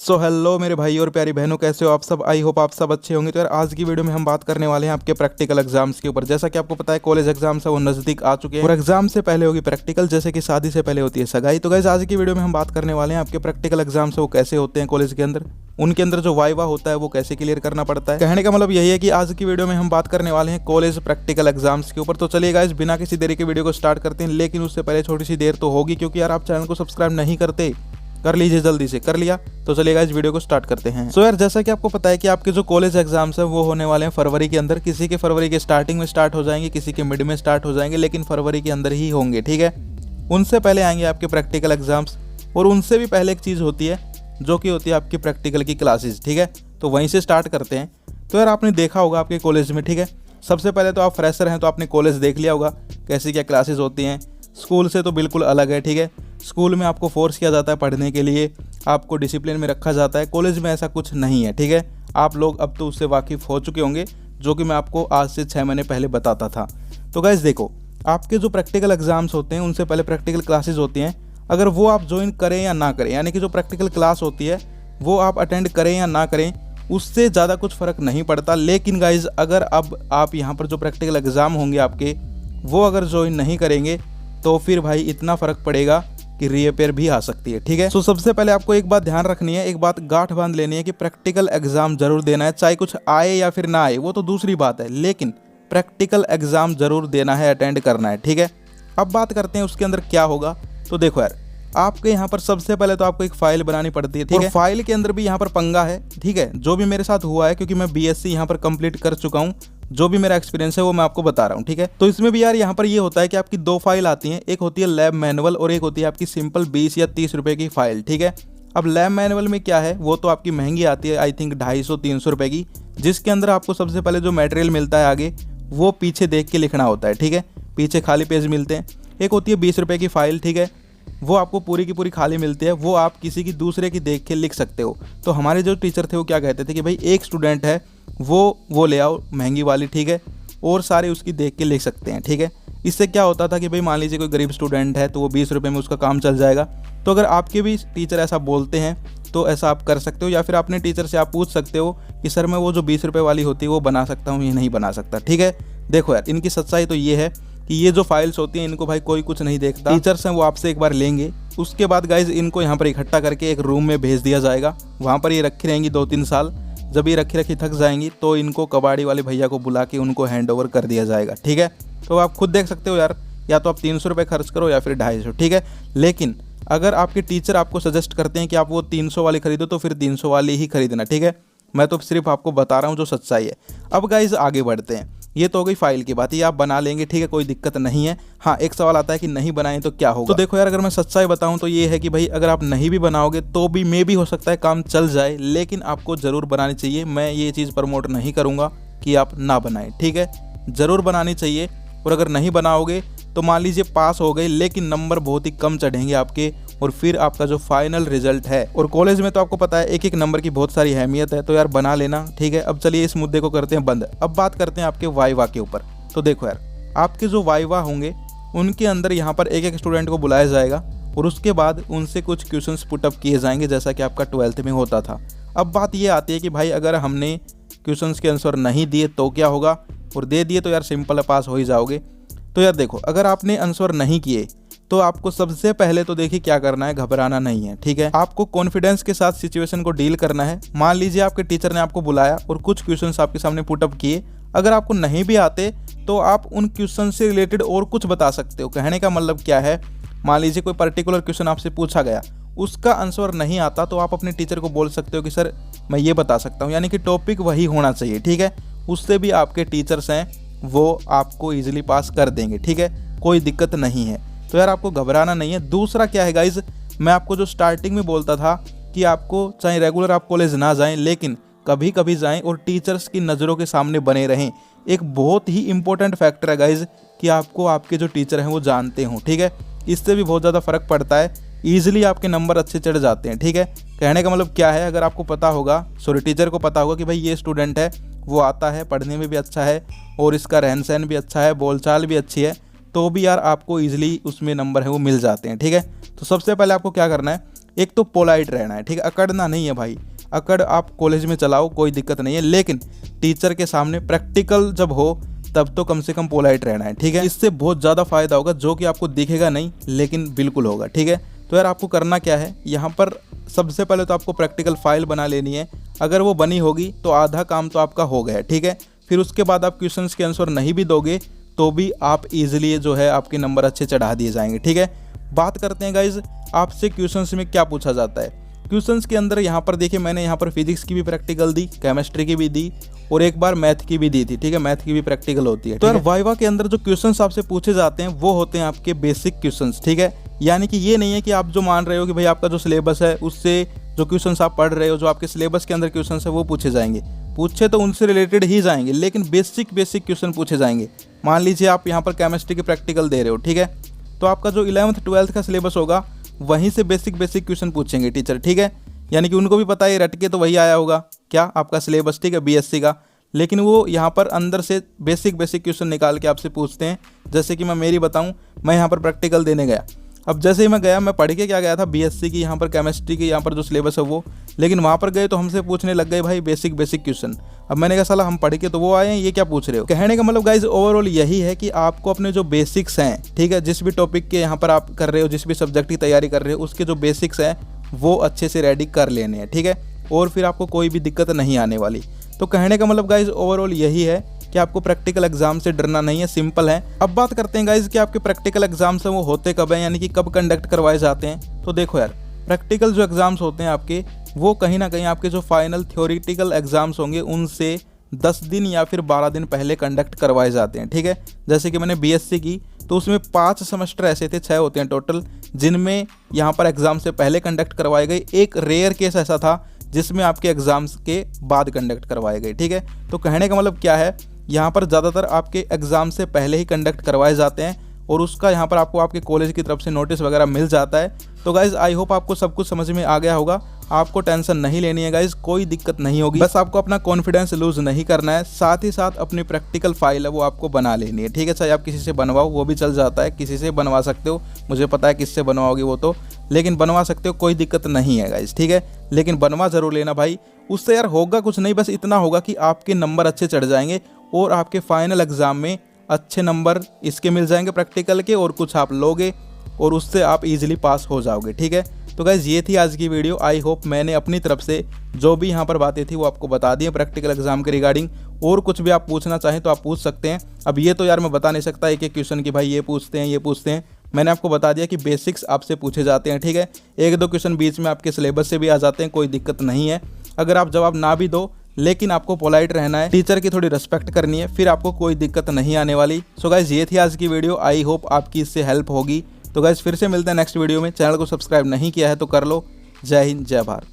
So hello मेरे भाई और प्यारी बहनों, कैसे हो आप सब। आई होप आप सब अच्छे होंगे। तो यार आज की वीडियो में हम बात करने वाले हैं आपके प्रैक्टिकल एग्जाम्स के ऊपर। जैसा कि आपको पता है कॉलेज एग्जाम्स है वो नजदीक आ चुके हैं और एग्जाम से पहले होगी प्रैक्टिकल, जैसे कि शादी से पहले होती है सगाई। तो गाइस आज की वीडियो में हम बात करने वाले हैं आपके प्रैक्टिकल एग्जाम्स है वो कैसे होते हैं कॉलेज के अंदर, उनके अंदर जो वाइवा होता है वो कैसे क्लियर करना पड़ता है। कहने का मतलब यही है कि आज की वीडियो में हम बात करने वाले हैं कॉलेज प्रैक्टिकल एग्जाम्स के ऊपर। तो चलिए गाइस बिना किसी देरी के वीडियो को स्टार्ट करते हैं, लेकिन उससे पहले छोटी सी देर तो होगी, क्योंकि यार आप चैनल को सब्सक्राइब नहीं करते, कर लीजिए जल्दी से। कर लिया तो चलिएगा इस वीडियो को स्टार्ट करते हैं। सो यार जैसा कि आपको पता है कि आपके जो कॉलेज एग्जाम्स है वो होने वाले हैं फरवरी के अंदर। किसी के फरवरी के स्टार्टिंग में स्टार्ट हो जाएंगे, किसी के मिड में स्टार्ट हो जाएंगे, लेकिन फरवरी के अंदर ही होंगे, ठीक है। उनसे पहले आएंगे आपके प्रैक्टिकल एग्जाम्स, और उनसे भी पहले एक चीज़ होती है जो कि होती है आपकी प्रैक्टिकल की क्लासेज, ठीक है। तो वहीं से स्टार्ट करते हैं। तो यार आपने देखा होगा आपके कॉलेज में, ठीक है। सबसे पहले तो आप फ्रेशर हैं तो आपने कॉलेज देख लिया होगा कैसी क्या क्लासेज होती हैं। स्कूल से तो बिल्कुल अलग है, ठीक है। स्कूल में आपको फोर्स किया जाता है पढ़ने के लिए, आपको डिसिप्लिन में रखा जाता है। कॉलेज में ऐसा कुछ नहीं है, ठीक है। आप लोग अब तो उससे वाकिफ़ हो चुके होंगे, जो कि मैं आपको आज से 6 महीने पहले बताता था। तो गाइस देखो, आपके जो प्रैक्टिकल एग्जाम्स होते हैं उनसे पहले प्रैक्टिकल क्लासेज होती हैं। अगर वो आप ज्वाइन करें या ना करें, यानी कि जो प्रैक्टिकल क्लास होती है वो आप अटेंड करें या ना करें, उससे ज़्यादा कुछ फ़र्क नहीं पड़ता। लेकिन गाइज अगर अब आप यहाँ पर जो प्रैक्टिकल एग्ज़ाम होंगे आपके, वो अगर ज्वाइन नहीं करेंगे तो फिर भाई इतना फ़र्क पड़ेगा कि रीअपेयर भी आ सकती है, ठीक है। सो सबसे पहले आपको एक बात ध्यान रखनी है, एक बात गांठ बांध लेनी है कि प्रैक्टिकल एग्जाम जरूर देना है, चाहे कुछ आए या फिर ना आए वो तो दूसरी बात है, लेकिन प्रैक्टिकल एग्जाम जरूर देना है, अटेंड करना है, ठीक है। अब बात करते हैं उसके अंदर क्या होगा। तो देखो यार, आपके यहाँ पर सबसे पहले तो आपको एक फाइल बनानी पड़ती है, ठीक है। फाइल के अंदर भी यहाँ पर पंगा है, ठीक है। जो भी मेरे साथ हुआ है, क्योंकि मैं बीएससी यहाँ पर कंप्लीट कर चुका हूँ, जो भी मेरा एक्सपीरियंस है वो मैं आपको बता रहा हूँ, ठीक है। तो इसमें भी यार यहाँ पर ये होता है कि आपकी 2 फाइल आती हैं, एक होती है लैब मैनुअल और एक होती है आपकी सिंपल 20 या 30 रुपए की फाइल, ठीक है। अब लैब मैनुअल में क्या है, वो तो आपकी महंगी आती है, आई थिंक 250-300 रुपए की, जिसके अंदर आपको सबसे पहले जो मटेरियल मिलता है आगे वो पीछे देख के लिखना होता है, ठीक है। पीछे खाली पेज मिलते हैं। एक होती है 20 रुपए की फाइल, ठीक है, वो आपको पूरी की पूरी खाली मिलती है, वो आप किसी की दूसरे की देख के लिख सकते हो। तो हमारे जो टीचर थे वो क्या कहते थे कि भाई एक स्टूडेंट है वो ले आओ महंगी वाली, ठीक है, और सारे उसकी देख के लिख सकते हैं, ठीक है। इससे क्या होता था कि भाई मान लीजिए कोई गरीब स्टूडेंट है तो वो 20 रुपये में उसका काम चल जाएगा। तो अगर आपके भी टीचर ऐसा बोलते हैं तो ऐसा आप कर सकते हो, या फिर अपने टीचर से आप पूछ सकते हो कि सर मैं वो जो 20 रुपये वाली होती है वो बना सकता हूँ या नहीं बना सकता, ठीक है। देखो यार, इनकी सच्चाई तो ये है कि ये जो फाइल्स होती हैं इनको भाई कोई कुछ नहीं देखता। टीचर्स हैं वो आपसे एक बार लेंगे, उसके बाद गाइज इनको यहाँ पर इकट्ठा करके एक रूम में भेज दिया जाएगा, वहाँ पर ये रखी रहेंगी 2-3 साल। जब ये रखी रखी थक जाएंगी तो इनको कबाड़ी वाले भैया को बुला के उनको हैंड ओवर कर दिया जाएगा, ठीक है। तो आप खुद देख सकते हो यार, या तो आप 300 रुपये खर्च करो या फिर 250, ठीक है। लेकिन अगर आपके टीचर आपको सजेस्ट करते हैं कि आप वो 300 वाली खरीदो तो फिर 300 वाली ही खरीदना, ठीक है। मैं तो सिर्फ आपको बता रहा हूँ जो सच्चाई है। अब गाइज आगे बढ़ते हैं। ये तो हो गई फाइल की बात, ये आप बना लेंगे, ठीक है, कोई दिक्कत नहीं है। हाँ, एक सवाल आता है कि नहीं बनाएं तो क्या होगा। तो देखो यार, अगर मैं सच्चाई बताऊं तो ये है कि भाई अगर आप नहीं भी बनाओगे तो भी मे भी हो सकता है काम चल जाए, लेकिन आपको ज़रूर बनानी चाहिए। मैं ये चीज़ प्रमोट नहीं करूँगा कि आप ना बनाएं, ठीक है, ज़रूर बनानी चाहिए। और अगर नहीं बनाओगे तो मान लीजिए पास हो गए, लेकिन नंबर बहुत ही कम चढ़ेंगे आपके, और फिर आपका जो फाइनल रिजल्ट है, और कॉलेज में तो आपको पता है एक एक नंबर की बहुत सारी अहमियत है, तो यार बना लेना, ठीक है। अब चलिए इस मुद्दे को करते हैं बंद। अब बात करते हैं आपके वाइवा के ऊपर। तो देखो यार, आपके जो वाइवा होंगे उनके अंदर यहाँ पर एक एक स्टूडेंट को बुलाया जाएगा और उसके बाद उनसे कुछ क्वेश्चंस पुटअप किए जाएंगे, जैसा कि आपका 12th में होता था। अब बात ये आती है कि भाई अगर हमने क्वेश्चंस के आंसर नहीं दिए तो क्या होगा, और दे दिए तो यार सिंपल पास हो ही जाओगे। तो यार देखो, अगर आपने आंसर नहीं किए तो आपको सबसे पहले तो देखिए क्या करना है, घबराना नहीं है, ठीक है। आपको कॉन्फिडेंस के साथ सिचुएशन को डील करना है। मान लीजिए आपके टीचर ने आपको बुलाया और कुछ क्वेश्चंस आपके सामने पुटअप किए, अगर आपको नहीं भी आते तो आप उन क्वेश्चन से रिलेटेड और कुछ बता सकते हो। कहने का मतलब क्या है, मान लीजिए कोई पर्टिकुलर क्वेश्चन आपसे पूछा गया, उसका आंसर नहीं आता तो आप अपने टीचर को बोल सकते हो कि सर मैं ये बता सकता हूँ, यानी कि टॉपिक वही होना चाहिए, ठीक है। उससे भी आपके टीचर्स हैं वो आपको ईजिली पास कर देंगे, ठीक है, कोई दिक्कत नहीं है। तो यार आपको घबराना नहीं है। दूसरा क्या है गाइज, मैं आपको जो स्टार्टिंग में बोलता था कि आपको चाहे रेगुलर आप कॉलेज ना जाएं, लेकिन कभी कभी जाएं और टीचर्स की नज़रों के सामने बने रहें। एक बहुत ही इंपॉर्टेंट फैक्टर है गाइज कि आपको आपके जो टीचर हैं वो जानते हों, ठीक है। इससे भी बहुत ज़्यादा फ़र्क पड़ता है, ईजिली आपके नंबर अच्छे चढ़ जाते हैं, ठीक है। कहने का मतलब क्या है, अगर आपको पता होगा, टीचर को पता होगा कि भाई ये स्टूडेंट है, वो आता है, पढ़ने में भी अच्छा है और इसका रहन सहन भी अच्छा है, बोलचाल भी अच्छी है, तो भी यार आपको ईजिली उसमें नंबर है वो मिल जाते हैं, ठीक है। तो सबसे पहले आपको क्या करना है, एक तो पोलाइट रहना है, ठीक है, अकड़ना नहीं है भाई। अकड़ आप कॉलेज में चलाओ, कोई दिक्कत नहीं है, लेकिन टीचर के सामने प्रैक्टिकल जब हो तब तो कम से कम पोलाइट रहना है, ठीक है। इससे बहुत ज़्यादा फायदा होगा, जो कि आपको दिखेगा नहीं लेकिन बिल्कुल होगा, ठीक है। तो यार आपको करना क्या है, यहाँ पर सबसे पहले तो आपको प्रैक्टिकल फाइल बना लेनी है। अगर वो बनी होगी तो आधा काम तो आपका हो गया, ठीक है। फिर उसके बाद आप क्वेश्चंस के आंसर नहीं भी दोगे तो भी आप इजीली जो है आपके नंबर अच्छे चढ़ा दिए जाएंगे, ठीक है। बात करते हैं गाइज, आपसे क्वेश्चंस में क्या पूछा जाता है। क्वेश्चंस के अंदर यहाँ पर देखिए, मैंने यहाँ पर फिजिक्स की भी प्रैक्टिकल दी, केमिस्ट्री की भी दी और एक बार मैथ की भी दी थी, ठीक है। मैथ की भी प्रैक्टिकल होती है। तो यार वाइवा के अंदर जो क्वेश्चंस आपसे पूछे जाते हैं वो होते हैं आपके बेसिक क्वेश्चंस, ठीक है। यानी कि ये नहीं है कि आप जो मान रहे हो कि भाई आपका जो सिलेबस है उससे जो क्वेश्चंस आप पढ़ रहे हो, जो आपके सिलेबस के अंदर क्वेश्चंस है वो पूछे जाएंगे। पूछे तो उनसे रिलेटेड ही जाएंगे, लेकिन बेसिक क्वेश्चन पूछे जाएंगे। मान लीजिए आप यहाँ पर केमिस्ट्री की प्रैक्टिकल दे रहे हो, ठीक है, तो आपका जो 11th 12th का सिलेबस होगा वहीं से बेसिक क्वेश्चन पूछेंगे टीचर, ठीक है। यानी कि उनको भी पता है रट के तो वही आया होगा क्या आपका सिलेबस, ठीक है, बीएससी का, लेकिन वो यहाँ पर अंदर से बेसिक क्वेश्चन निकाल के आपसे पूछते हैं। जैसे कि मैं मेरी बताऊँ, मैं यहाँ पर प्रैक्टिकल देने गया। अब जैसे ही मैं गया, मैं पढ़ के क्या गया था, बीएससी की यहाँ पर केमिस्ट्री की यहाँ पर जो सिलेबस है वो, लेकिन वहाँ पर गए तो हमसे पूछने लग गए भाई बेसिक क्वेश्चन। अब मैंने कहा साला हम पढ़ के तो वो आए हैं, ये क्या पूछ रहे हो। कहने का मतलब गाइज ओवरऑल यही है कि आपको अपने जो बेसिक्स हैं, ठीक है, जिस भी टॉपिक के यहाँ पर आप कर रहे हो, जिस भी सब्जेक्ट की तैयारी कर रहे हो, उसके जो बेसिक्स हैं वो अच्छे से रेडी कर लेने हैं, ठीक है। और फिर आपको कोई भी दिक्कत नहीं आने वाली। तो कहने का मतलब गाइज ओवरऑल यही है कि आपको प्रैक्टिकल एग्जाम से डरना नहीं है, सिंपल है। अब बात करते हैं गाइज कि आपके प्रैक्टिकल एग्जाम्स हैं वो होते कब हैं, यानी कि कब कंडक्ट करवाए जाते हैं। तो देखो यार, प्रैक्टिकल जो एग्जाम्स होते हैं आपके, वो कहीं ना कहीं आपके जो फाइनल थ्योरेटिकल एग्जाम्स होंगे उनसे 10 दिन या फिर 12 दिन पहले कंडक्ट करवाए जाते हैं, ठीक है। जैसे कि मैंने बीएससी की तो उसमें 5 सेमेस्टर ऐसे थे, 6 होते हैं टोटल, जिनमें यहाँ पर एग्जाम से पहले कंडक्ट करवाए गए। एक रेयर केस ऐसा था जिसमें आपके एग्जाम्स के बाद कंडक्ट करवाए गए, ठीक है। तो कहने का मतलब क्या है, यहाँ पर ज़्यादातर आपके एग्ज़ाम से पहले ही कंडक्ट करवाए जाते हैं और उसका यहाँ पर आपको आपके कॉलेज की तरफ से नोटिस वगैरह मिल जाता है। तो गाइज़ आई होप आपको सब कुछ समझ में आ गया होगा। आपको टेंशन नहीं लेनी है गाइज़, कोई दिक्कत नहीं होगी। बस आपको अपना कॉन्फिडेंस लूज़ नहीं करना है, साथ ही साथ अपनी प्रैक्टिकल फाइल है वो आपको बना लेनी है, ठीक है। चाहे आप किसी से बनवाओ वो भी चल जाता है, किसी से बनवा सकते हो, मुझे पता है किससे बनवाओगे वो तो, लेकिन बनवा सकते हो, कोई दिक्कत नहीं है गाइज़, ठीक है। लेकिन बनवा ज़रूर लेना भाई, उससे यार होगा कुछ नहीं, बस इतना होगा कि आपके नंबर अच्छे चढ़ जाएंगे और आपके फाइनल एग्ज़ाम में अच्छे नंबर इसके मिल जाएंगे प्रैक्टिकल के, और कुछ आप लोगे और उससे आप इजीली पास हो जाओगे, ठीक है। तो गाइज़ ये थी आज की वीडियो। आई होप मैंने अपनी तरफ से जो भी यहाँ पर बातें थी वो आपको बता दी है प्रैक्टिकल एग्जाम के रिगार्डिंग। और कुछ भी आप पूछना चाहें तो आप पूछ सकते हैं। अब ये तो यार मैं बता नहीं सकता एक एक क्वेश्चन की भाई ये पूछते हैं ये पूछते हैं, मैंने आपको बता दिया कि बेसिक्स आपसे पूछे जाते हैं, ठीक है। 1-2 क्वेश्चन बीच में आपके सिलेबस से भी आ जाते हैं, कोई दिक्कत नहीं है। अगर आप जवाब ना भी दो लेकिन आपको पोलाइट रहना है, टीचर की थोड़ी रिस्पेक्ट करनी है, फिर आपको कोई दिक्कत नहीं आने वाली। सो गाइज ये थी आज की वीडियो, आई होप आपकी इससे हेल्प होगी। तो गाइज फिर से मिलते हैं नेक्स्ट वीडियो में। चैनल को सब्सक्राइब नहीं किया है तो कर लो। जय हिंद, जय भारत।